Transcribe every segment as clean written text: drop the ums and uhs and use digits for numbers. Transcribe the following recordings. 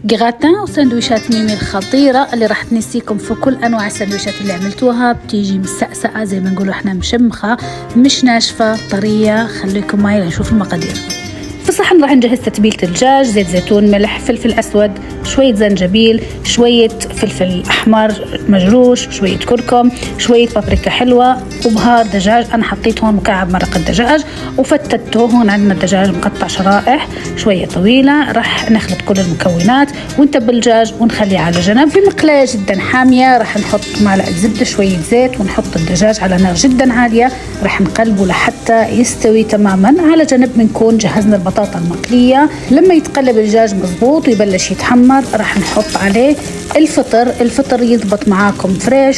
جراتان وسندويشات ميمي الخطيرة اللي راح تنسيكم في كل أنواع السندويشات اللي عملتوها. بتيجي مسقسقة زي ما نقولوا احنا، مشمخة مش ناشفة، طرية. خليكم معي لنشوف المقادير. في صحن راح نجهز تتبيلة الدجاج: زيت زيتون، ملح، فلفل أسود، شوية زنجبيل، شوية فلفل أحمر مجروش، شوية كركم، شوية بابريكا حلوة، وبهار دجاج. أنا حطيت هون مكعب مرق الدجاج وفتته. هون عندنا الدجاج مقطع شرائح شوية طويلة. راح نخلط كل المكونات ونتبل الدجاج ونخليه على جنب. في مقلاية جدا حامية راح نحط معلقة زبدة، شوية زيت، ونحط الدجاج على نار جدا عالية. راح نقلبه لحتى يستوي تماما. على جنب بنكون جهزنا البطاطا المقلية. لما يتقلب الدجاج مظبوط ويبلش يتحمر راح نحط عليه الفطر يضبط معاكم فريش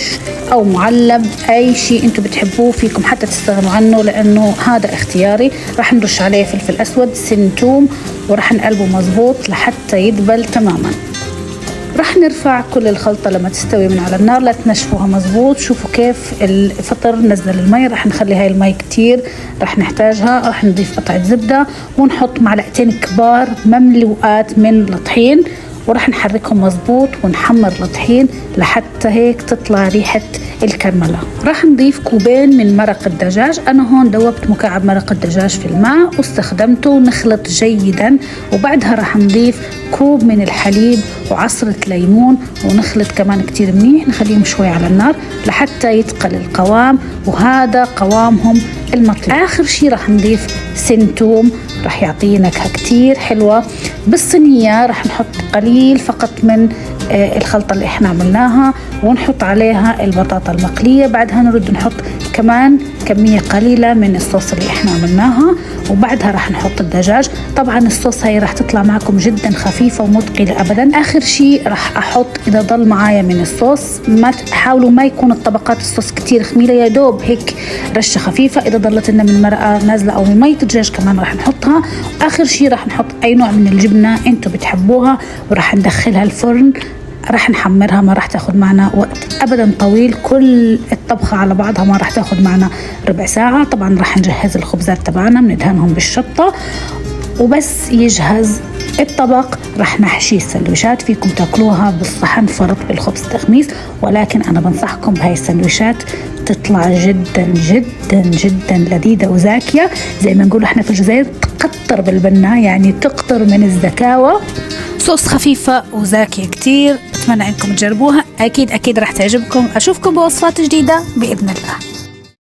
او معلب، اي شيء انتم بتحبوه فيكم حتى تستغنوا عنه لانه هذا اختياري. راح نرش عليه فلفل اسود، سن توم، وراح نقلبه مظبوط لحتى يدبل تماما. راح نرفع كل الخلطة لما تستوي من على النار، لا تنشفوها مظبوط. شوفوا كيف الفطر نزل المي، راح نخلي هاي المي كتير راح نحتاجها. راح نضيف قطعة زبدة ونحط معلقتين كبار مملوءات من الطحين، وراح نحركهم مظبوط ونحمر الطحين لحتى هيك تطلع ريحة الكرملة. راح نضيف كوبين من مرق الدجاج. أنا هون دوبت مكعب مرق الدجاج في الماء واستخدمته، ونخلط جيدا. وبعدها راح نضيف كوب من الحليب وعصرة ليمون، ونخلط كمان كتير منيح. نخليهم شوي على النار لحتى يتقل القوام، وهذا قوامهم المطلوب. آخر شي راح نضيف سن توم، راح يعطيه نكهة كتير حلوة. بالصينية راح نحط قليل فقط من الخلطة اللي احنا عملناها، ونحط عليها البطاطا المقلية. بعدها نرد نحط كمان كمية قليلة من الصوص اللي احنا عملناها، وبعدها راح نحط الدجاج. طبعا الصوص هاي راح تطلع معكم جدا خفيفة ومو ثقيلة ابدا. اخر شيء راح احط، اذا ضل معايا من الصوص، ما تحاولوا ما يكون الطبقات الصوص كتير خميلة، يا دوب هيك رشة خفيفة. اذا ضلت لنا من مرقة نازلة او من مية الدجاج كمان راح نحطها. اخر شيء راح نحط اي نوع من الجبنة انتم بتحبوها، وراح ندخلها الفرن. راح نحمرها، ما راح تاخد معنا وقت ابدا طويل. كل الطبخة على بعضها ما راح تاخد معنا ربع ساعة. طبعا راح نجهز الخبزات تبعنا، بندهنهم بالشطة وبس يجهز الطبق. راح نحشي السندويشات، فيكم تاكلوها بالصحن فرط بالخبز تخميس، ولكن انا بنصحكم بهاي السندويشات تطلع جدا جدا جدا لذيذة وزاكية. زي ما نقول احنا في الجزائر تقطر بالبنة، يعني تقطر من الزكاوة. صوص خفيفة وزاكية كتير. اتمنى انكم تجربوها، اكيد راح تعجبكم. اشوفكم بوصفات جديدة باذن الله.